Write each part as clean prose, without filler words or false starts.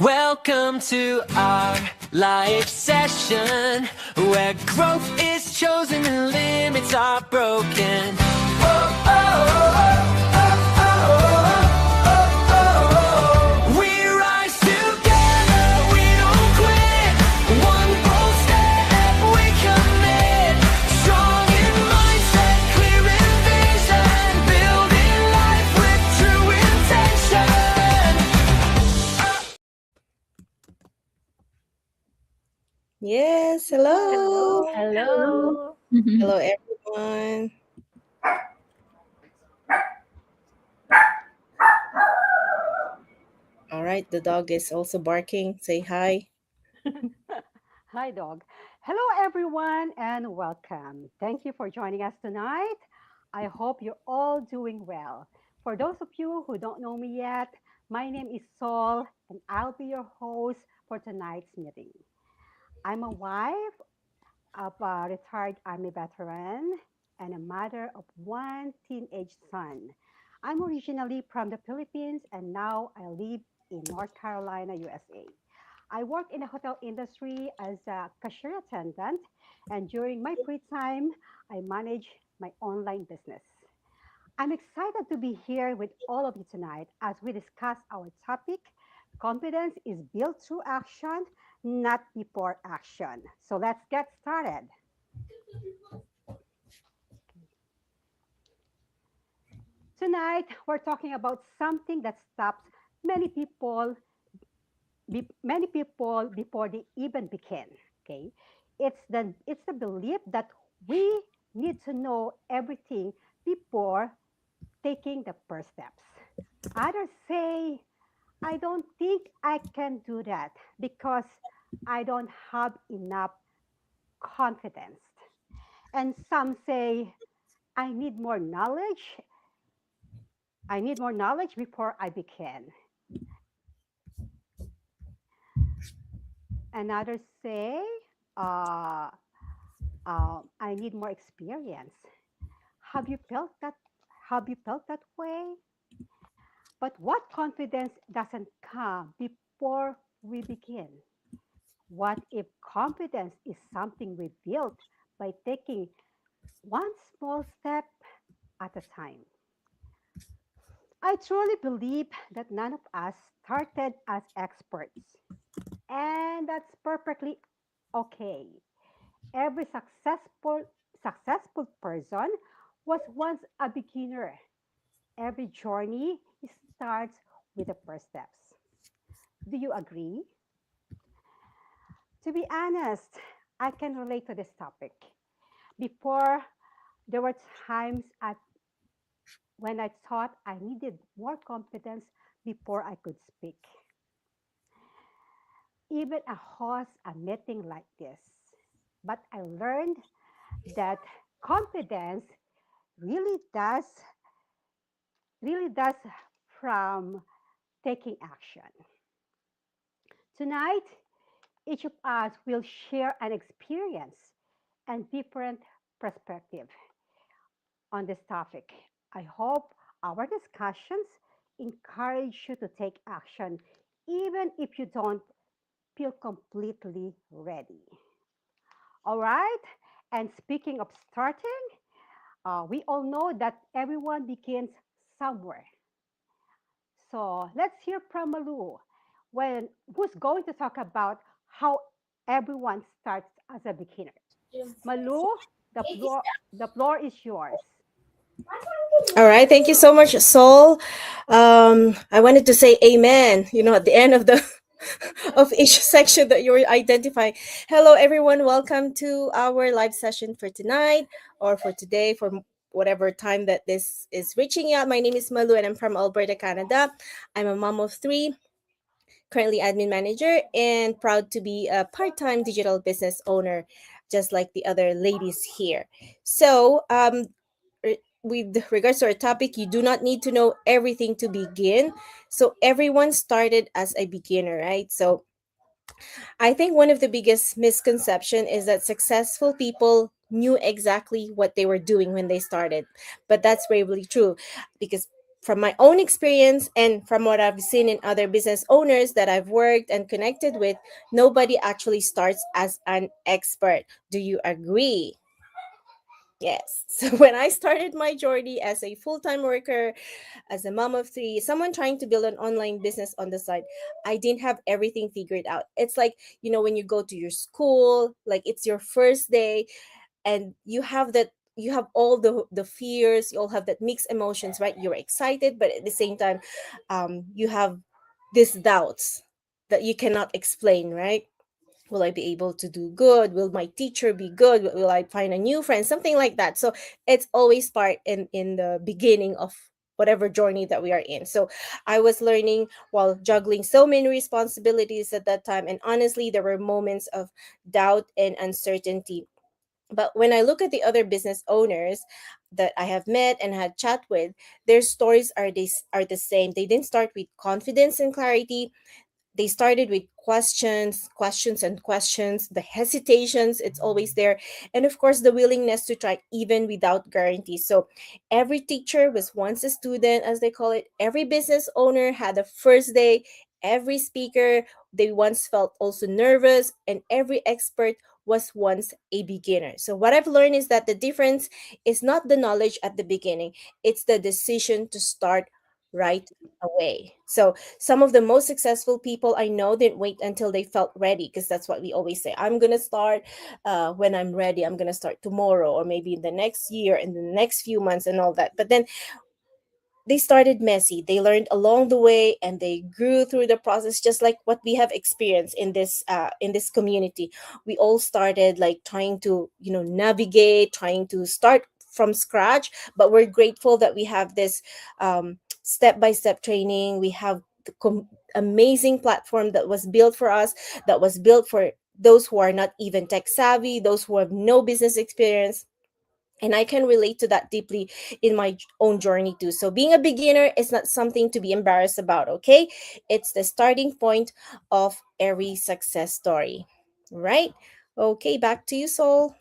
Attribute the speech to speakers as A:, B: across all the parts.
A: Welcome to our live session where growth is chosen and limits are broken. Oh, oh, oh, oh, oh, oh. We rise together, we don't quit. One bold step, we commit. Strong in mindset, clear in vision, building life with true intention.
B: Yes, hello.
C: Hello.
B: Hello, everyone. All right, the dog is also barking. Say hi.
C: Hi, dog. Hello, everyone, and welcome. Thank you for joining us tonight. I hope you're all doing well. For those of you who don't know me yet, my name is Sol, and I'll be your host for tonight's meeting. I'm a wife of a retired Army veteran and a mother of one teenage son. I'm originally from the Philippines, and now I live in North Carolina, USA. I work in the hotel industry as a cashier attendant, and during my free time, I manage my online business. I'm excited to be here with all of you tonight as we discuss our topic. Confidence is built through action, not before action. So let's get started. Tonight, we're talking about something that stops many people many people before they even begin. Okay, it's the belief that we need to know everything before taking the first steps. Others say, I don't think I can do that because I don't have enough confidence. And some say, I need more knowledge. I need more knowledge before I begin. And others say, uh, I need more experience. Have you felt that? Have you felt that way? But what confidence doesn't come before we begin? What if confidence is something we build by taking one small step at a time? I truly believe that none of us started as experts, and that's perfectly okay. Every successful person was once a beginner. Every journey starts with the first steps. Do you agree? To be honest, I can relate to this topic. Before, there were times when I thought I needed more confidence before I could speak, even a host a meeting like this. But I learned that confidence really does really does from taking action. Tonight, each of us will share an experience and different perspective on this topic. I hope our discussions encourage you to take action even if you don't feel completely ready. All right? And speaking of starting, we all know that everyone begins somewhere. So let's hear from Malu, who's going to talk about how everyone starts as a beginner. Malu, the floor is yours.
B: All right, thank you so much, Sol. I wanted to say amen, at the end of the of each section that you're identifying. Hello, everyone. Welcome to our live session for tonight or for today, for whatever time that this is reaching out. My name is Malu and I'm from Alberta, Canada. I'm a mom of three, currently admin manager, and proud to be a part-time digital business owner, just like the other ladies here. So, with regards to our topic, you do not need to know everything to begin. So everyone started as a beginner, right? So I think one of the biggest misconception is that successful people knew exactly what they were doing when they started, but that's rarely true because from my own experience and from what I've seen in other business owners that I've worked and connected with, nobody actually starts as an expert. Do you agree? Yes. So when I started my journey as a full-time worker, as a mom of three, someone trying to build an online business on the side, I didn't have everything figured out. It's like, when you go to your school, like it's your first day, and you have all the fears, you all have that mixed emotions, right? You're excited, but at the same time, you have these doubts that you cannot explain, right? Will I be able to do good? Will my teacher be good? Will I find a new friend? Something like that. So it's always part in the beginning of whatever journey that we are in. So I was learning while juggling so many responsibilities at that time, and honestly there were moments of doubt and uncertainty. But when I look at the other business owners that I have met and had chat with, their stories are the same. They didn't start with confidence and clarity. They started with questions and questions, the hesitations, it's always there, and of course the willingness to try even without guarantees. So every teacher was once a student, as they call it. Every business owner had a first day. Every speaker, they once felt also nervous, and every expert was once a beginner. So what I've learned is that the difference is not the knowledge at the beginning, it's the decision to start right away. So some of the most successful people I know didn't wait until they felt ready, because that's what we always say. I'm going to start when I'm ready. I'm going to start tomorrow, or maybe in the next year, in the next few months, and all that. But then they started messy. They learned along the way, and they grew through the process, just like what we have experienced in this community. We all started like trying to navigate, trying to start from scratch, but we're grateful that we have this step by step training. We have the amazing platform that was built for us, that was built for those who are not even tech savvy, those who have no business experience. And I can relate to that deeply in my own journey too. So being a beginner is not something to be embarrassed about, okay? It's the starting point of every success story, right? Okay, back to you, Soul.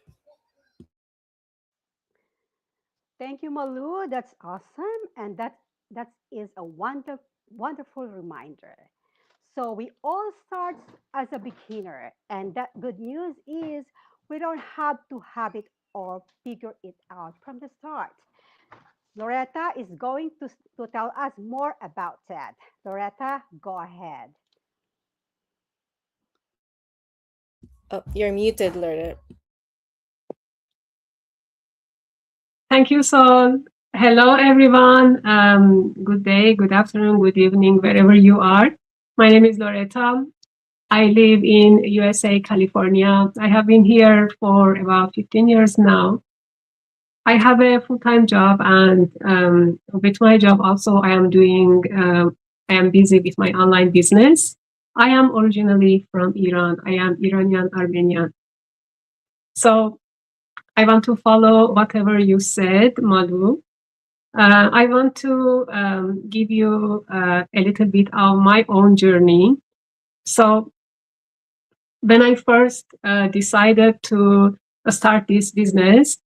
C: Thank you, Malu. That's awesome. And that is a wonderful reminder. So we all start as a beginner. And that good news is we don't have to have it all figure it out from the start. Loretta is going to tell us more about that. Loretta, go ahead.
B: Oh, you're muted, Loretta.
D: Thank you, Sol. Hello, everyone. Good day, good afternoon, good evening, wherever you are. My name is Loretta. I live in USA, California. I have been here for about 15 years now. I have a full-time job, and with my job also, I am busy with my online business. I am originally from Iran. I am Iranian Armenian. So I want to follow whatever you said, Madhu. I want to give you a little bit of my own journey. So when I first decided to start this business,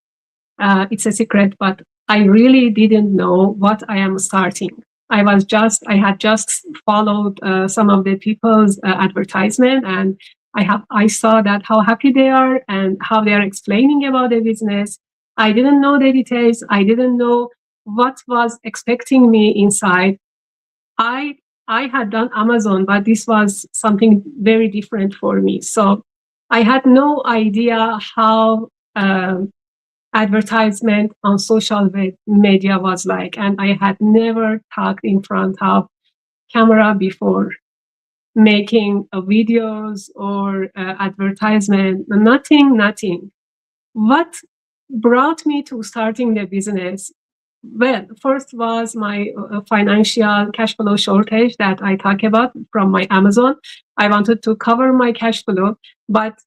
D: it's a secret, but I really didn't know what I am starting. I had just followed some of the people's advertisement, and I saw that how happy they are and how they are explaining about the business. I didn't know the details. I didn't know what was expecting me inside. I I had done Amazon, but this was something very different for me. So I had no idea how advertisement on social media was like, and I had never talked in front of camera before, making videos or advertisement, nothing. What brought me to starting the business? Well, first was my financial cash flow shortage that I talk about from my Amazon. I wanted to cover my cash flow, but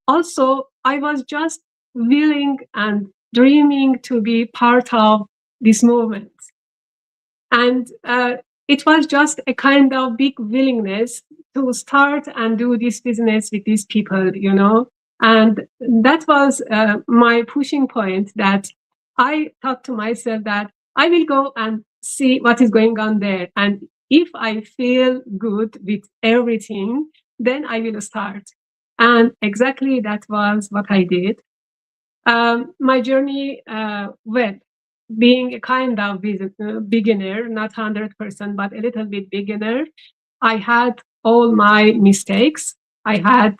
D: also I was just willing and dreaming to be part of this movement. And it was just a kind of big willingness to start and do this business with these people. And that was my pushing point, that I thought to myself that I will go and see what is going on there. And if I feel good with everything, then I will start. And exactly that was what I did. My journey, well, being a kind of beginner, not 100%, but a little bit beginner, I had all my mistakes. I had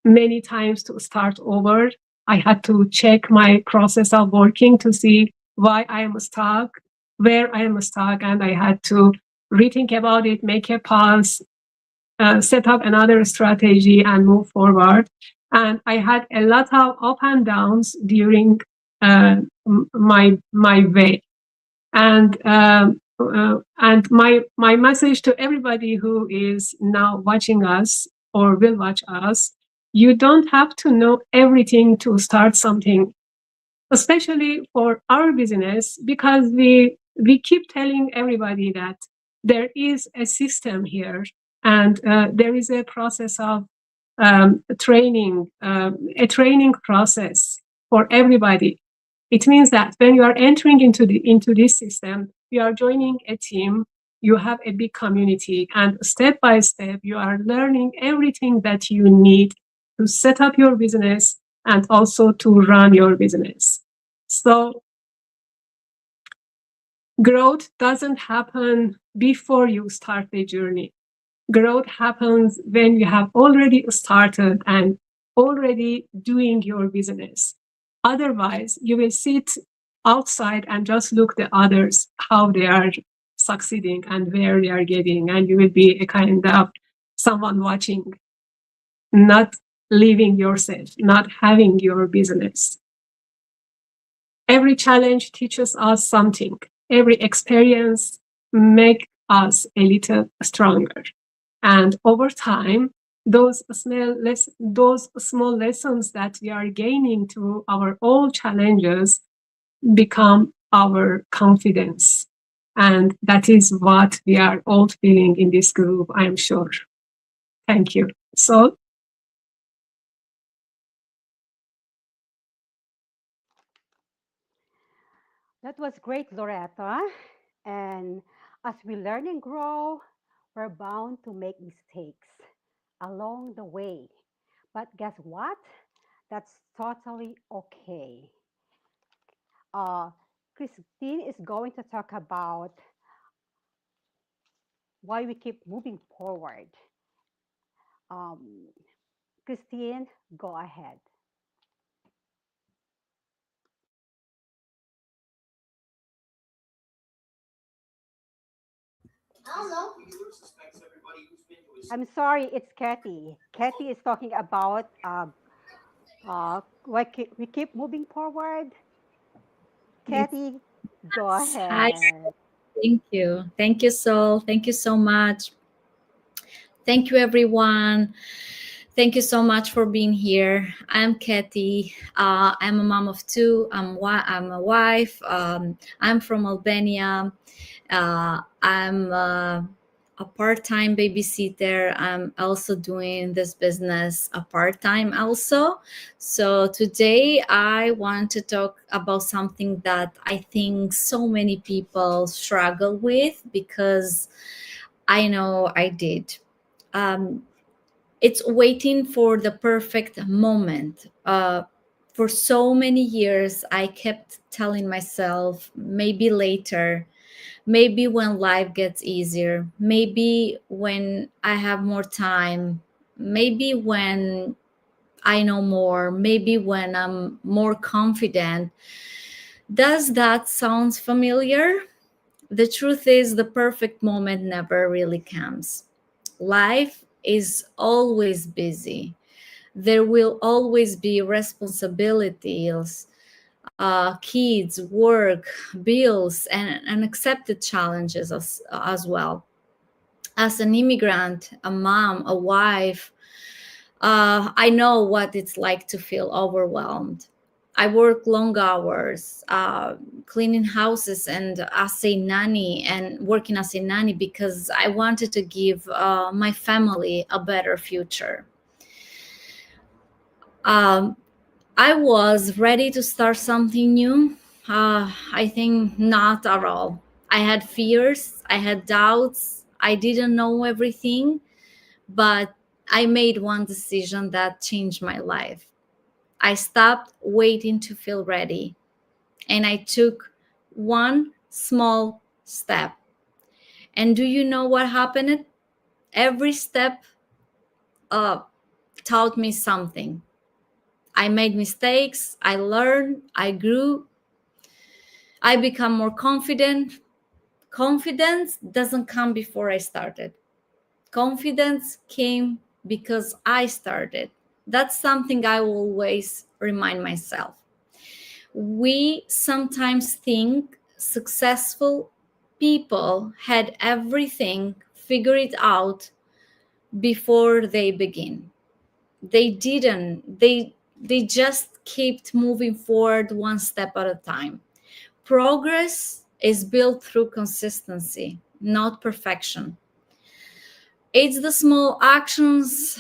D: many times to start over. I had to check my process of working to see why I am stuck, where I am stuck, and I had to rethink about it, make a pause, set up another strategy, and move forward. And I had a lot of up and downs during my way. And my message to everybody who is now watching us or will watch us: you don't have to know everything to start something, especially for our business, because we keep telling everybody that there is a system here, and there is a process of training, a training process for everybody. It means that when you are entering into this system, you are joining a team, you have a big community, and step by step, you are learning everything that you need to set up your business and also to run your business. So growth doesn't happen before you start the journey. Growth happens when you have already started and already doing your business. Otherwise, you will sit outside and just look the others, how they are succeeding and where they are getting, and you will be a kind of someone watching, not living yourself, not having your business. Every challenge teaches us something. Every experience makes us a little stronger. And over time, those small lessons that we are gaining through our old challenges become our confidence. And that is what we are all feeling in this group, I am sure. Thank you. So,
C: That was great, Loretta. And as we learn and grow, we're bound to make mistakes along the way. But guess what? That's totally okay. Uh, Christine is going to talk about why we keep moving forward. Um, Christine, go ahead. I'm sorry, it's Kathy. Kathy is talking about we keep moving forward.
E: It's
C: Kathy, go
E: hi.
C: ahead.
E: Thank you. Thank you, Sol. Thank you so much. Thank you, everyone. Thank you so much for being here. I'm Kathy. I'm a mom of two. I'm a wife. I'm from Albania. I'm a part-time babysitter. I'm also doing this business a part-time also. So today I want to talk about something that I think so many people struggle with, because I know I did. Um, it's waiting for the perfect moment. For so many years, I kept telling myself, maybe later, maybe when life gets easier, maybe when I have more time, maybe when I know more, maybe when I'm more confident. Does that sound familiar? The truth is, the perfect moment never really comes. Life is always busy. There will always be responsibilities, kids, work, bills, and unaccepted challenges as well. As an immigrant, a mom, a wife, I know what it's like to feel overwhelmed. I work long hours, cleaning houses and as a nanny, and working as a nanny because I wanted to give my family a better future. Um, I was ready to start something new. I think not at all. I had fears, I had doubts, I didn't know everything, but I made one decision that changed my life. I stopped waiting to feel ready, and I took one small step. And do you know what happened? Every step uh, taught me something. I made mistakes, I learned, I grew, I become more confident. Confidence doesn't come before I started. Confidence came because I started. That's something I will always remind myself. We sometimes think successful people had everything figured out before they begin. They didn't. They just kept moving forward one step at a time. Progress is built through consistency, not perfection. It's the small actions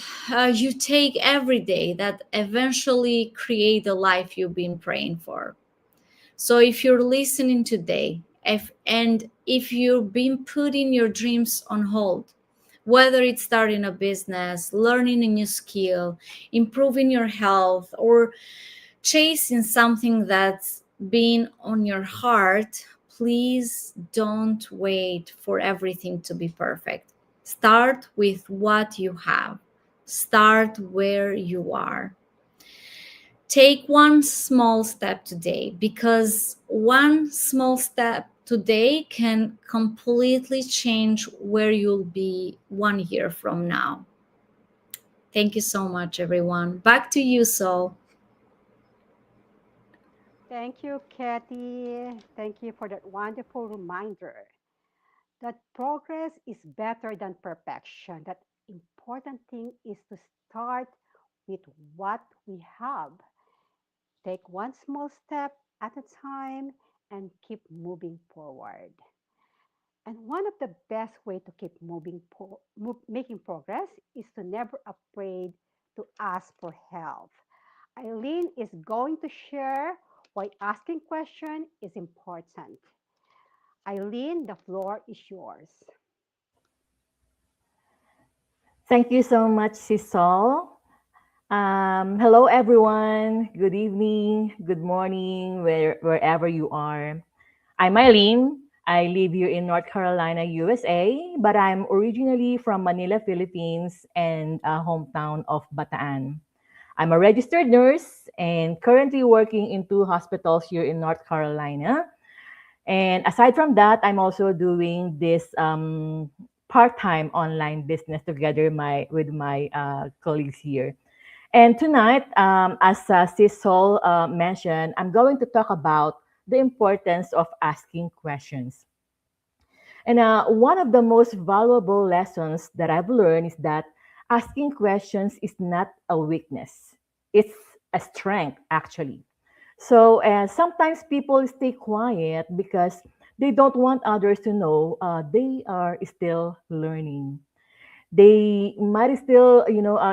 E: you take every day that eventually create the life you've been praying for. So if you're listening today, if you've been putting your dreams on hold, whether it's starting a business, learning a new skill, improving your health, or chasing something that's been on your heart, please don't wait for everything to be perfect. Start with what you have. Start where you are. Take one small step today, because one small step today can completely change where you'll be 1 year from now. Thank you so much, everyone. Back to you, Sol.
C: Thank you, Kathy. Thank you for that wonderful reminder that progress is better than perfection. That important thing is to start with what we have. Take one small step at a time and keep moving forward. And one of the best way to keep making progress is to never afraid to ask for help. Eileen is going to share why asking question is important. Eileen, the floor is yours.
F: Thank you so much, Sisol. Hello, everyone. Good evening, good morning, wherever you are. I'm Eileen. I live here in North Carolina, USA, but I'm originally from Manila, Philippines, and a hometown of Bataan. I'm a registered nurse and currently working in two hospitals here in North Carolina. And aside from that, I'm also doing this part-time online business together with my colleagues here. And tonight, as Sis Sol mentioned, I'm going to talk about the importance of asking questions. And one of the most valuable lessons that I've learned is that asking questions is not a weakness, it's a strength, actually. So sometimes people stay quiet because they don't want others to know they are still learning. They might still,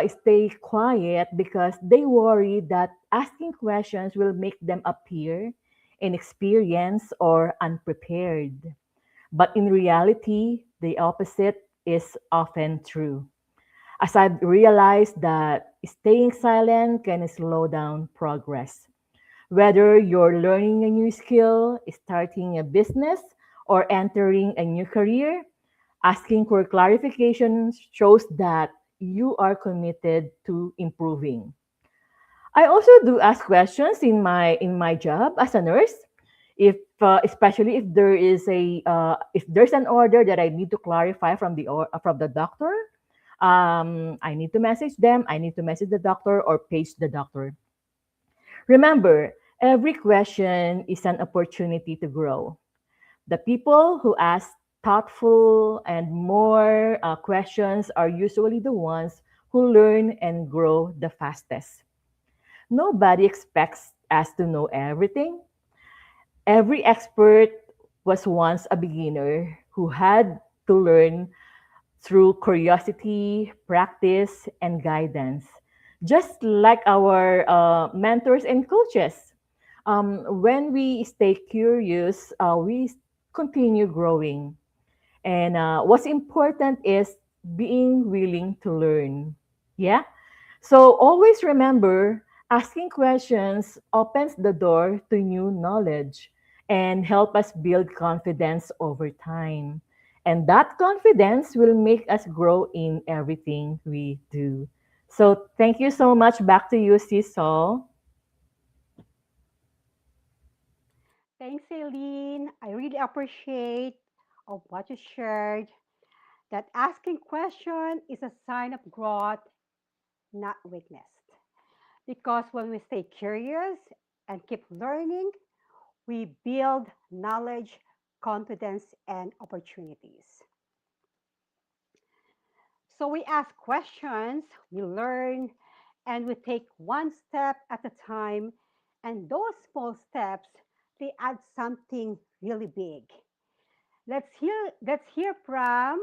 F: stay quiet because they worry that asking questions will make them appear inexperienced or unprepared. But in reality, the opposite is often true. As I've realized that staying silent can slow down progress. Whether you're learning a new skill, starting a business, or entering a new career, asking for clarification shows that you are committed to improving. I also do ask questions in my job as a nurse. If especially if there is a if there's an order that I need to clarify from the doctor, I need to message them. I need to message the doctor or page the doctor. Remember, every question is an opportunity to grow. The people who ask thoughtful and more questions are usually the ones who learn and grow the fastest. Nobody expects us to know everything. Every expert was once a beginner who had to learn through curiosity, practice, and guidance, just like our mentors and coaches. When we stay curious, we continue growing. And what's important is being willing to learn. Yeah. So always remember, asking questions opens the door to new knowledge and help us build confidence over time. And that confidence will make us grow in everything we do. So thank you so much. Back to you, Cecil.
C: Thanks, Eileen. I really appreciate of what you shared. That asking question is a sign of growth, not weakness. Because when we stay curious and keep learning, we build knowledge, confidence, and opportunities. So we ask questions, we learn, and we take one step at a time. And those small steps, they add something really big. Let's hear from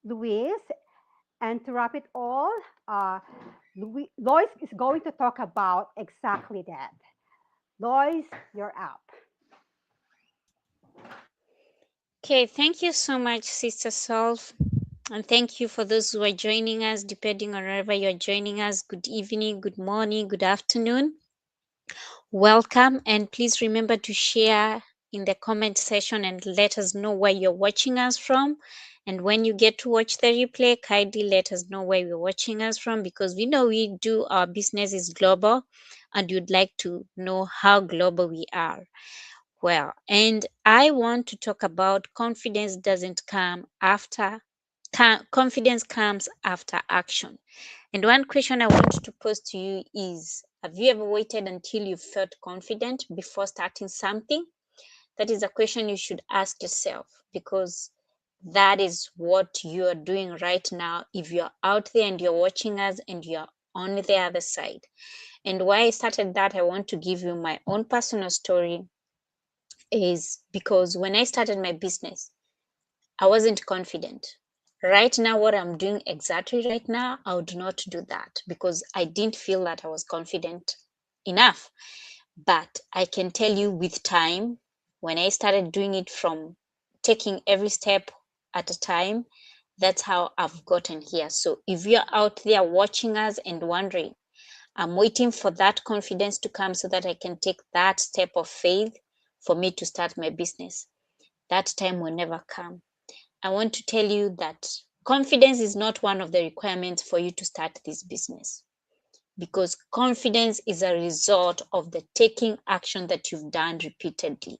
C: Luis. And to wrap it all, Lois is going to talk about exactly that. Lois, you're up.
G: Okay, thank you so much, Sister Solve. And thank you for those who are joining us, depending on wherever you're joining us. Good evening, good morning, good afternoon. Welcome. And please remember to share in the comment section and let us know where you're watching us from. And when you get to watch the replay, kindly let us know where you're watching us from, because we know we do our business is global and you'd like to know how global we are. Well, and I want to talk about confidence doesn't come after, confidence comes after action. And one question I want to pose to you is, have you ever waited until you felt confident before starting something? That is a question you should ask yourself, because that is what you are doing right now. If you're out there and you're watching us and you're on the other side. And why I started that, I want to give you my own personal story, is because when I started my business, I wasn't confident. Right now, what I'm doing exactly right now, I would not do that because I didn't feel that I was confident enough. But I can tell you with time, when I started doing it from taking every step at a time, that's how I've gotten here. So if you're out there watching us and wondering, I'm waiting for that confidence to come so that I can take that step of faith for me to start my business, that time will never come. I want to tell you that confidence is not one of the requirements for you to start this business, because confidence is a result of the taking action that you've done repeatedly.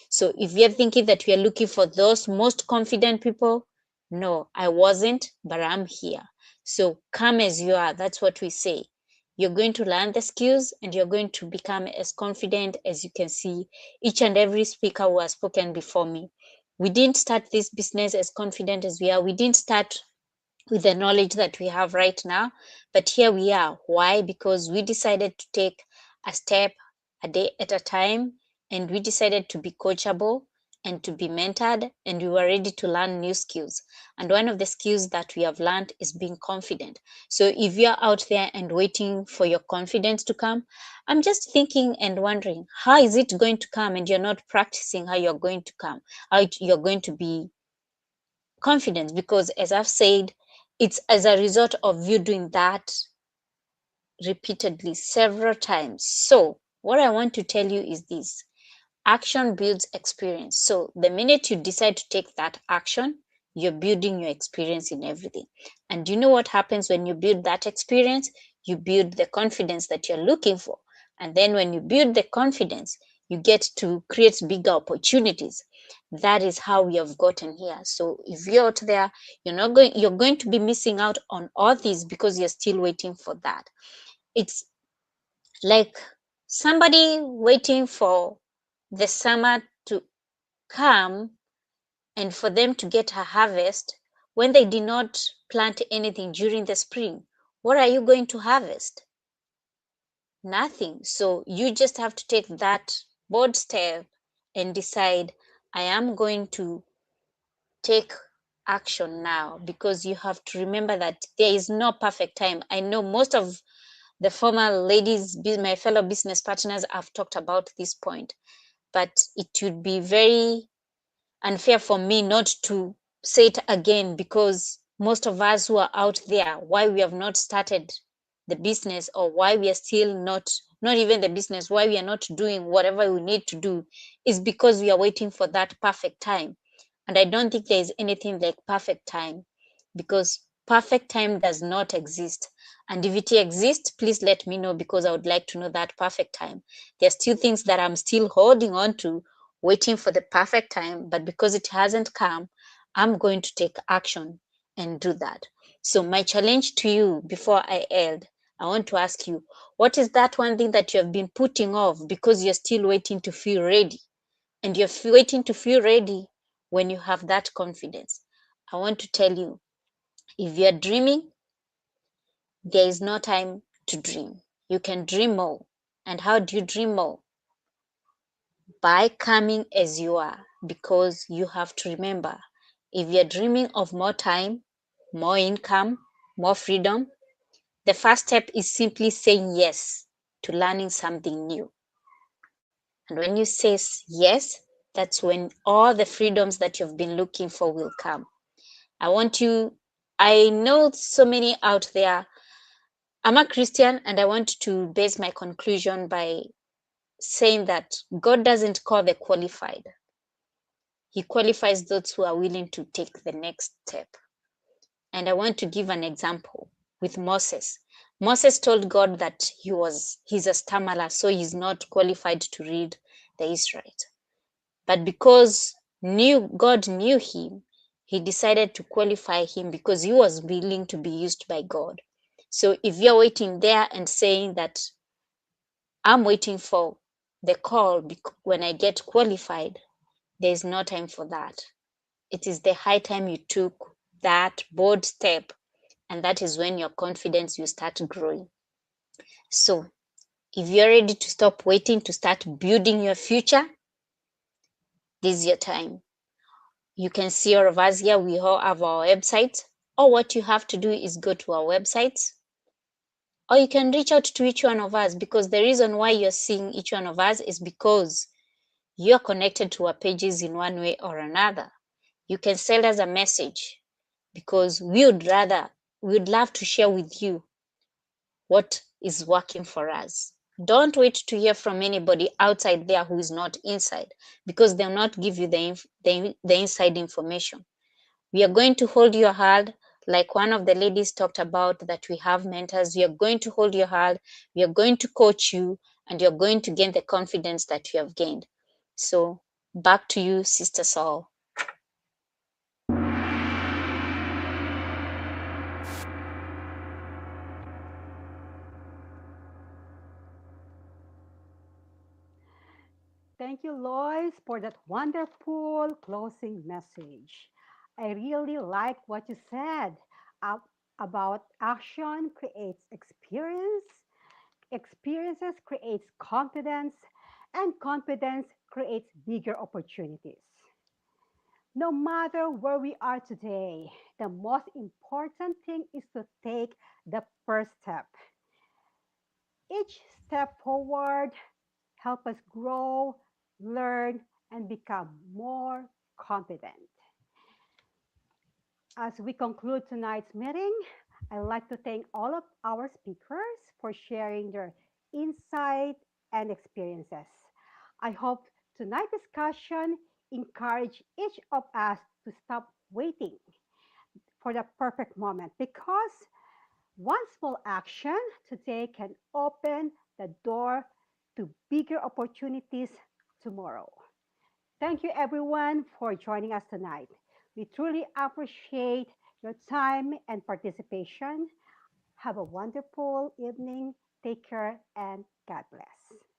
G: So if you're thinking that we are looking for those most confident people, no, I wasn't, but I'm here. So come as you are. That's what we say. You're going to learn the skills and you're going to become as confident as you can see each and every speaker who has spoken before me. We didn't start this business as confident as we are. We didn't start with the knowledge that we have right now, but here we are. Why? Because we decided to take a step a day at a time, and we decided to be coachable and to be mentored, and we were ready to learn new skills. And one of the skills that we have learned is being confident. So if you're out there and waiting for your confidence to come, I'm just thinking and wondering, how is it going to come? And you're not practicing how you're going to come, how you're going to be confident, because as I've said, it's as a result of you doing that repeatedly several times. So what I want to tell you is this: action builds experience. So the minute you decide to take that action, you're building your experience in everything. And you know what happens when you build that experience? You build the confidence that you're looking for. And then when you build the confidence, you get to create bigger opportunities. That is how we have gotten here. So if you're out there, you're going to be missing out on all these because you're still waiting for that. It's like somebody waiting for the summer to come and for them to get a harvest when they did not plant anything during the spring. What are you going to harvest? Nothing. So you just have to take that bold step and decide, I am going to take action now, because you have to remember that there is no perfect time. I know most of the former ladies, my fellow business partners, have talked about this point. but it would be very unfair for me not to say it again, because most of us who are out there, why we have not started the business, or why we are still not even the business, why we are not doing whatever we need to do, is because we are waiting for that perfect time. And I don't think there is anything like perfect time, because perfect time does not exist. And if it exists, please let me know, because I would like to know that perfect time. There's still things that I'm still holding on to, waiting for the perfect time, but because it hasn't come, I'm going to take action and do that. So my challenge to you before I end, I want to ask you, what is that one thing that you have been putting off because you're still waiting to feel ready? And you're waiting to feel ready when you have that confidence. I want to tell you, if you're dreaming, there is no time to dream. You can dream more. And how do you dream more? By coming as you are, because you have to remember, if you're dreaming of more time, more income, more freedom, the first step is simply saying yes to learning something new. And when you say yes, that's when all the freedoms that you've been looking for will come. I know so many out there. I'm a Christian, and I want to base my conclusion by saying that God doesn't call the qualified. He qualifies those who are willing to take the next step. And I want to give an example with Moses. Moses told God that he's a stammerer, so he's not qualified to read the Israelites. But because God knew him, he decided to qualify him because he was willing to be used by God. So if you're waiting there and saying that I'm waiting for the call when I get qualified, there is no time for that. It is the high time you took that bold step, and that is when your confidence will start growing. So if you're ready to stop waiting to start building your future, this is your time. You can see all of us here. We all have our website. Or what you have to do is go to our websites, or you can reach out to each one of us, because the reason why you're seeing each one of us is because you're connected to our pages in one way or another. You can send us a message, because we would love to share with you what is working for us. Don't wait to hear from anybody outside there who is not inside, because they'll not give you the inside information. We are going to hold your hand, like one of the ladies talked about, that we have mentors. We are going to hold your hand, we are going to coach you, and you're going to gain the confidence that you have gained. So back to you, Sister Saul.
C: Thank you, Lois, for that wonderful closing message. I really like what you said uh, about action creates experience, experiences creates confidence, and confidence creates bigger opportunities. No matter where we are today, the most important thing is to take the first step. Each step forward help us grow, learn, and become more confident. As we conclude tonight's meeting, I'd like to thank all of our speakers for sharing their insight and experiences. I hope tonight's discussion encourage each of us to stop waiting for the perfect moment, because one small action today can open the door to bigger opportunities tomorrow. Thank you, everyone, for joining us tonight. We truly appreciate your time and participation. Have a wonderful evening. Take care and God bless.